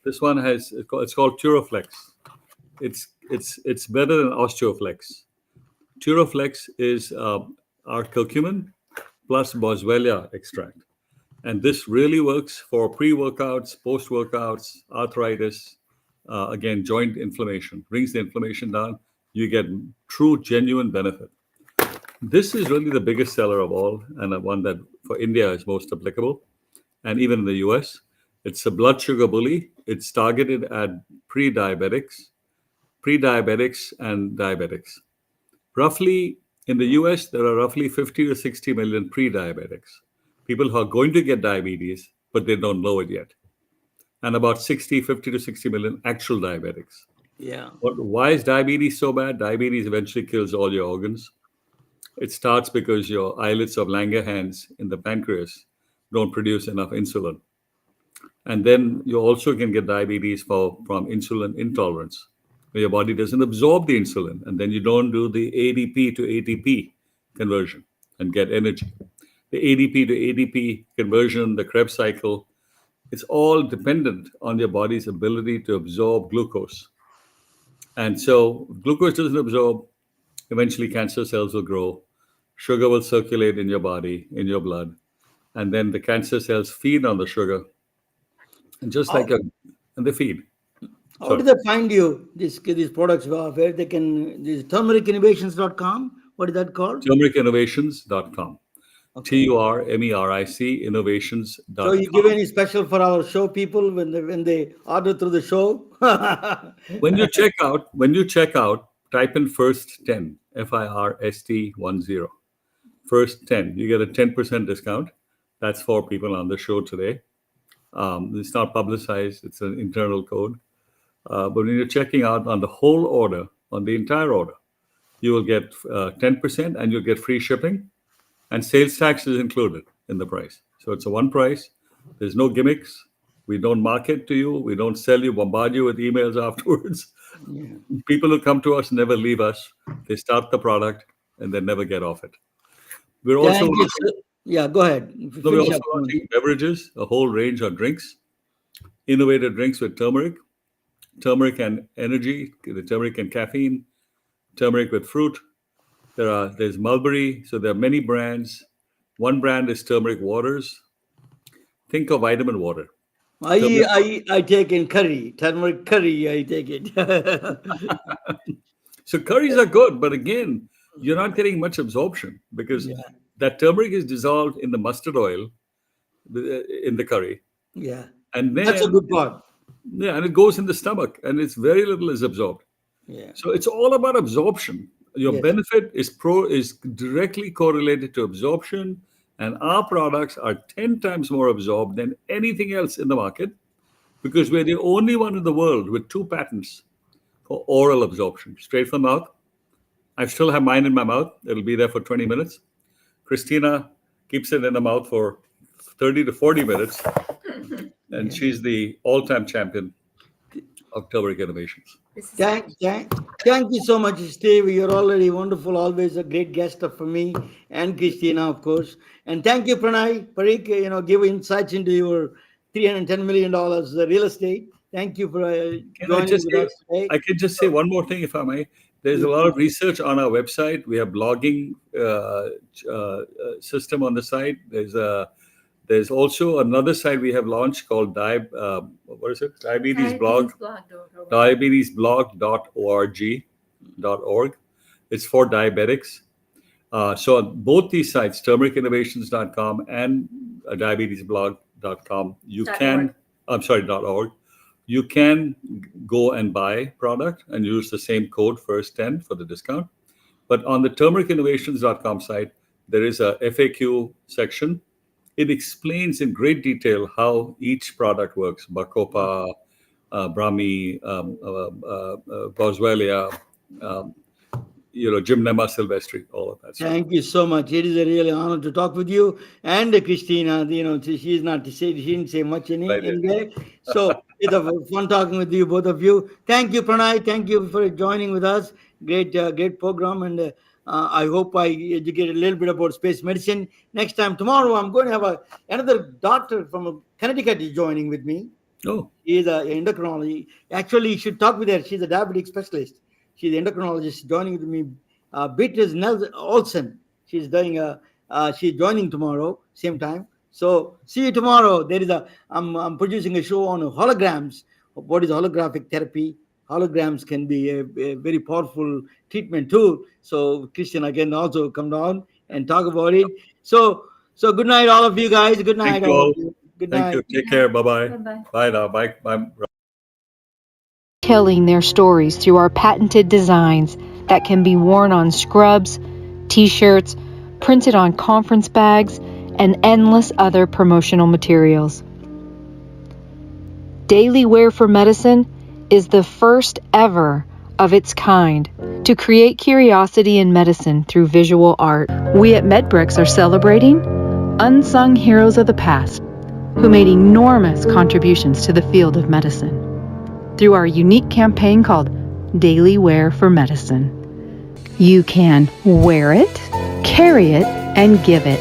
S1: This one it's called Turoflex. It's better than Osteoflex. Turoflex is our curcumin plus boswellia extract. And this really works for pre-workouts, post-workouts, arthritis, again, joint inflammation. Brings the inflammation down. You get true, genuine benefit. This is really the biggest seller of all, and the one that for India is most applicable, and even in the US. It's a blood sugar bully. It's targeted at pre-diabetics and diabetics. Roughly, in the US, there are roughly 50 to 60 million pre-diabetics, people who are going to get diabetes, but they don't know it yet. And about 50 to 60 million actual diabetics.
S4: Yeah.
S1: But why is diabetes so bad? Diabetes eventually kills all your organs. It starts because your islets of Langerhans in the pancreas don't produce enough insulin. And then you also can get diabetes from insulin intolerance, where your body doesn't absorb the insulin, and then you don't do the ADP to ATP conversion and get energy. The ADP to ADP conversion, the Krebs cycle, it's all dependent on your body's ability to absorb glucose. And so glucose doesn't absorb, eventually cancer cells will grow, sugar will circulate in your body, in your blood, and then the cancer cells feed on the sugar. And just like and they feed.
S4: How do they find you, these products, where they can, this turmericinnovations.com? What is that called?
S1: Turmericinnovations.com.
S4: Okay.
S1: TURMERIC innovations.com.
S4: So you give any special for our show people when they order through the show?
S1: When you check out, type in first 10, FIRST10. First 10, you get a 10% discount. That's for people on the show today. It's not publicized, it's an internal code. But when you're checking out on the whole order, on the entire order, you will get 10% and you'll get free shipping. And sales tax is included in the price. So it's a one price. There's no gimmicks. We don't market to you. We don't sell you, bombard you with emails afterwards.
S4: Yeah.
S1: People who come to us never leave us. They start the product and they never get off it. We're also
S4: Thank you, sir. Yeah, go ahead.
S1: we're also launching beverages, a whole range of drinks, innovative drinks with turmeric and energy, the turmeric and caffeine, turmeric with fruit. There's mulberry, so there are many brands. One brand is turmeric waters. Think of vitamin water.
S4: I take in curry, turmeric curry. I take it.
S1: So curries are good, but again, you're not getting much absorption because
S4: Yeah.
S1: that turmeric is dissolved in the mustard oil in the curry,
S4: Yeah,
S1: and
S4: that's a
S1: then
S4: good part.
S1: yeah, and it goes in the stomach, and it's very little is absorbed.
S4: Yeah.
S1: So it's all about absorption. Your
S4: Yes.
S1: benefit is directly correlated to absorption, and our products are 10 times more absorbed than anything else in the market because we're the only one in the world with 2 patents for oral absorption, straight from the mouth. I still have mine in my mouth. It'll be there for 20 minutes. Christina keeps it in the mouth for 30 to 40 minutes, and she's the all-time champion of turmeric innovations.
S4: Thank you so much, Steve. You're already wonderful. Always a great guest for me and Christina, of course. And thank you, Pranay Parikh. Give insights into your $310 million real estate. Thank you for joining with us today.
S1: I can just say one more thing, if I may. There's a lot of research on our website. We have blogging system on the site. There's also another site we have launched called Diabetes Blog. Diabetesblog.org. It's for diabetics. So both these sites, turmericinnovations.com and diabetesblog.com, .org. You can go and buy product and use the same code first10 for the discount. But on the turmericinnovations.com site, there is a FAQ section. It explains in great detail how each product works. Bacopa, Brahmi, Boswellia. Gymnema Silvestri, all of that stuff.
S4: Thank you so much. It is a really honor to talk with you. And Christina, she's not to say, she didn't say much in there. So it's a fun talking with you, both of you. Thank you, Pranay. Thank you for joining with us. Great program. And I hope I educate a little bit about space medicine. Next time, tomorrow, I'm going to have another doctor from Connecticut is joining with me.
S1: Oh,
S4: She is an endocrinology. Actually, you should talk with her. She's a diabetic specialist. She's an endocrinologist joining with me. Beatrice Nelson Olsen. She's joining tomorrow, same time. So see you tomorrow. I'm producing a show on holograms. What is holographic therapy? Holograms can be a very powerful treatment tool. So Christian again also come down and talk about it. So good night, all of you guys. Good night,
S1: thank you
S4: all
S1: all.
S4: of you. Good
S1: Thank
S4: night.
S1: you. Take care. Bye-bye.
S5: Bye-bye.
S1: Bye now. Bye. Bye.
S6: Telling their stories through our patented designs that can be worn on scrubs, t-shirts, printed on conference bags, and endless other promotional materials. Daily Wear for Medicine is the first ever of its kind to create curiosity in medicine through visual art. We at MedBricks are celebrating unsung heroes of the past who made enormous contributions to the field of medicine through our unique campaign called Daily Wear for Medicine. You can wear it, carry it, and give it.